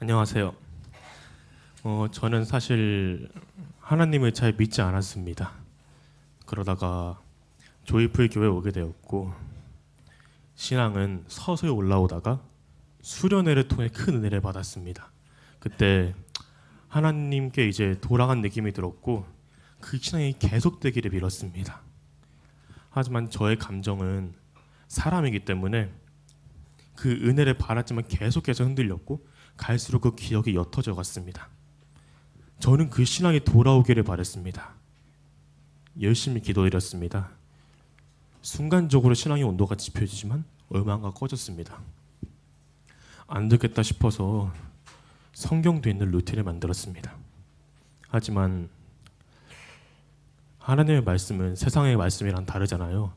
안녕하세요. 저는 사실 하나님을 잘 믿지 않았습니다. 그러다가 조이풀 교회에 오게 되었고, 신앙은 서서히 올라오다가 수련회를 통해 큰 은혜를 받았습니다. 그때 하나님께 이제 돌아간 느낌이 들었고, 그 신앙이 계속되기를 빌었습니다. 하지만 저의 감정은 사람이기 때문에 그 은혜를 바랐지만 계속해서 흔들렸고, 갈수록 그 기억이 옅어져 갔습니다. 저는 그 신앙이 돌아오기를 바랬습니다. 열심히 기도드렸습니다. 순간적으로 신앙의 온도가 지펴지지만 얼마 안 가 꺼졌습니다. 안 되겠다 싶어서 성경도 있는 루틴을 만들었습니다. 하지만 하나님의 말씀은 세상의 말씀이랑 다르잖아요.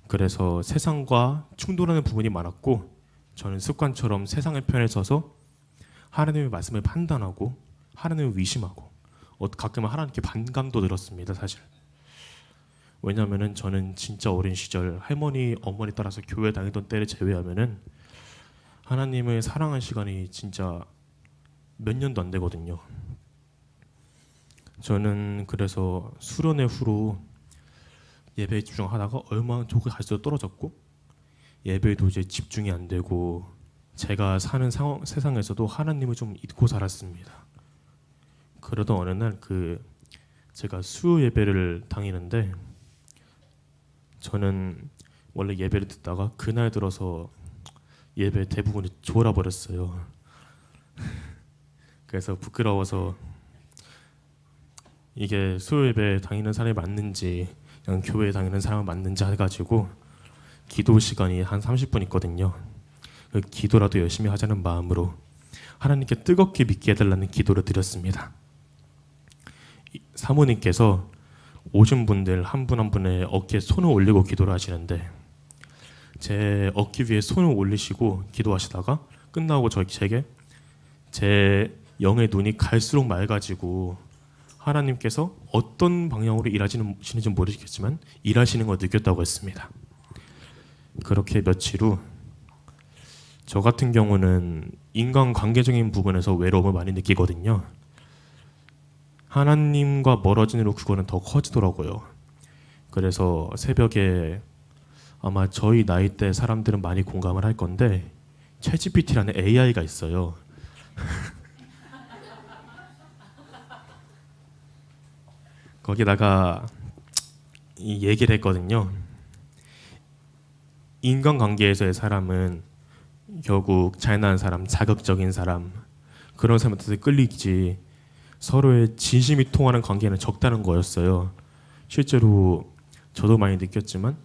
그래서 세상과 충돌하는 부분이 많았고, 저는 습관처럼 세상의 편에 서서 하나님의 말씀을 판단하고 하나님을 의심하고 가끔은 하나님께 반감도 들었습니다. 사실 왜냐하면 저는 진짜 어린 시절 할머니 어머니 따라서 교회 다니던 때를 제외하면은 하나님을 사랑한 시간이 진짜 몇 년도 안 되거든요. 저는 그래서 수련회 후로 예배에 집중하다가 얼마 조금 갈수록 떨어졌고, 예배에도 이제 집중이 안 되고, 제가 사는 세상에서도 하나님을 좀 잊고 살았습니다. 그러던 어느 날 제가 수요 예배를 다니는데, 저는 원래 예배를 듣다가 그날 들어서 예배 대부분이 졸아버렸어요. 그래서 부끄러워서 이게 수요 예배 다니는 사람이 맞는지 그냥 교회에 다니는 사람이 맞는지 해가지고 기도 시간이 한 30분 있거든요. 그 기도라도 열심히 하자는 마음으로 하나님께 뜨겁게 믿게 해달라는 기도를 드렸습니다. 사모님께서 오신 분들 한 분 한 분의 어깨에 손을 올리고 기도를 하시는데, 제 어깨 위에 손을 올리시고 기도하시다가 끝나고 제게 제 영의 눈이 갈수록 맑아지고, 하나님께서 어떤 방향으로 일하시는지 모르겠지만 일하시는 걸 느꼈다고 했습니다. 그렇게 며칠 후 저 같은 경우는 인간관계적인 부분에서 외로움을 많이 느끼거든요. 하나님과 멀어진 후 그거는 더 커지더라고요. 그래서 새벽에 아마 저희 나이대 사람들은 많이 공감을 할 건데, 챗GPT라는 AI가 있어요. 거기다가 이 얘기를 했거든요. 인간관계에서의 사람은 결국 잘난 사람, 자극적인 사람, 그런 사람한테 끌리지 서로의 진심이 통하는 관계는 적다는 거였어요. 실제로 저도 많이 느꼈지만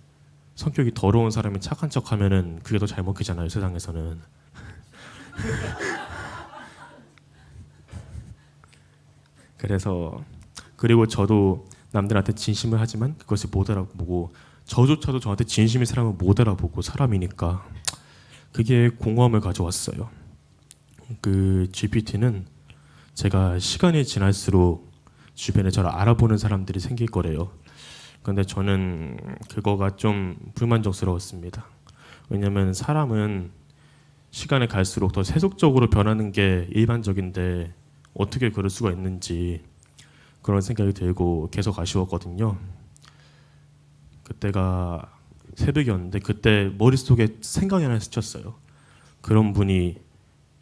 성격이 더러운 사람이 착한 척하면은 그게 더 잘 먹히잖아요, 세상에서는. 그리고 저도 남들한테 진심을 하지만 그것을 못 알아보고, 저조차도 저한테 진심인 사람은 못 알아보고 사람이니까 그게 공허함을 가져왔어요. 그 GPT는 제가 시간이 지날수록 주변에 저를 알아보는 사람들이 생길 거래요. 근데 저는 그거가 좀 불만족스러웠습니다. 왜냐면 사람은 시간이 갈수록 더 세속적으로 변하는 게 일반적인데 어떻게 그럴 수가 있는지 그런 생각이 들고 계속 아쉬웠거든요. 그때가 새벽이었는데 그때 머릿속에 생각이 하나 스쳤어요. 그런 분이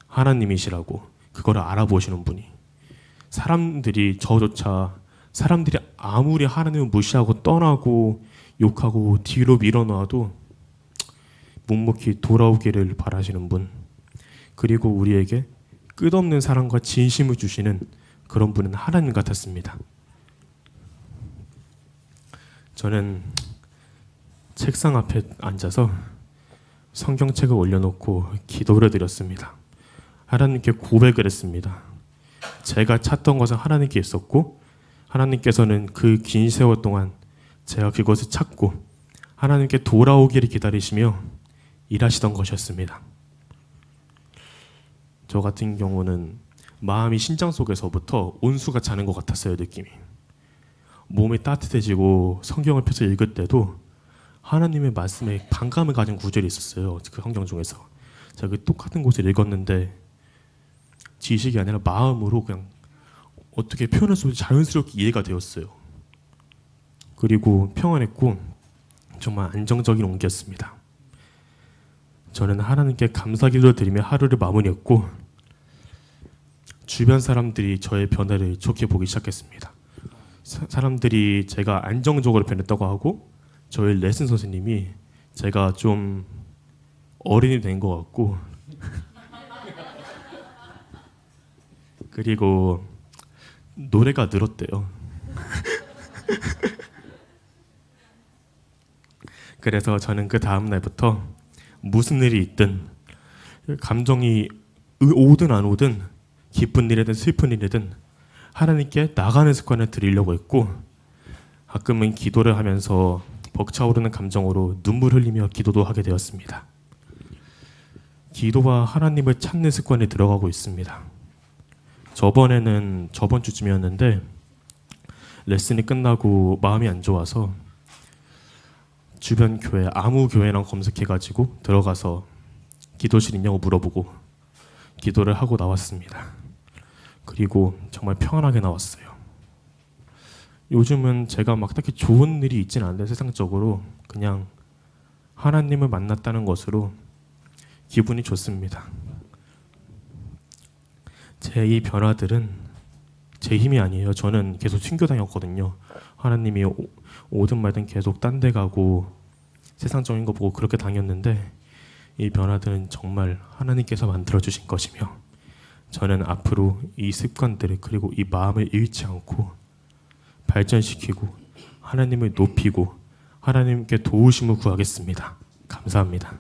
하나님이시라고, 그거를 알아보시는 분이. 사람들이 아무리 하나님을 무시하고 떠나고 욕하고 뒤로 밀어놔도 묵묵히 돌아오기를 바라시는 분, 그리고 우리에게 끝없는 사랑과 진심을 주시는 그런 분은 하나님 같았습니다. 저는 책상 앞에 앉아서 성경책을 올려놓고 기도를 드렸습니다. 하나님께 고백을 했습니다. 제가 찾던 것은 하나님께 있었고, 하나님께서는 그 긴 세월 동안 제가 그것을 찾고 하나님께 돌아오기를 기다리시며 일하시던 것이었습니다. 저 같은 경우는 마음이 심장 속에서부터 온수가 자는 것 같았어요. 느낌이. 몸이 따뜻해지고 성경을 펴서 읽을 때도 하나님의 말씀에 반감을 가진 구절이 있었어요. 그 성경 중에서. 제가 그 똑같은 곳을 읽었는데 지식이 아니라 마음으로 그냥 어떻게 표현할 수 없이 자연스럽게 이해가 되었어요. 그리고 평안했고 정말 안정적인 온기였습니다. 저는 하나님께 감사기도를 드리며 하루를 마무리했고 주변 사람들이 저의 변화를 좋게 보기 시작했습니다. 사람들이 제가 안정적으로 변했다고 하고 저희 레슨 선생님이 제가 좀 어른이 된 것 같고 그리고 노래가 늘었대요. 그래서 저는 그 다음 날부터 무슨 일이 있든 감정이 오든 안 오든 기쁜 일이든 슬픈 일이든 하나님께 나가는 습관을 들이려고 했고 가끔은 기도를 하면서 벅차오르는 감정으로 눈물 흘리며 기도도 하게 되었습니다. 기도와 하나님을 찾는 습관이 들어가고 있습니다. 저번 주쯤이었는데 레슨이 끝나고 마음이 안 좋아서 주변 교회 아무 교회랑 검색해가지고 들어가서 기도실 있냐고 물어보고 기도를 하고 나왔습니다. 그리고 정말 평안하게 나왔어요. 요즘은 제가 막 딱히 좋은 일이 있진 않은데 세상적으로 그냥 하나님을 만났다는 것으로 기분이 좋습니다. 제 이 변화들은 제 힘이 아니에요. 저는 계속 튕겨다녔거든요. 하나님이 오든 말든 계속 딴 데 가고 세상적인 거 보고 그렇게 다녔는데 이 변화들은 정말 하나님께서 만들어주신 것이며 저는 앞으로 이 습관들을 그리고 이 마음을 잃지 않고 발전시키고 하나님을 높이고 하나님께 도우심을 구하겠습니다. 감사합니다.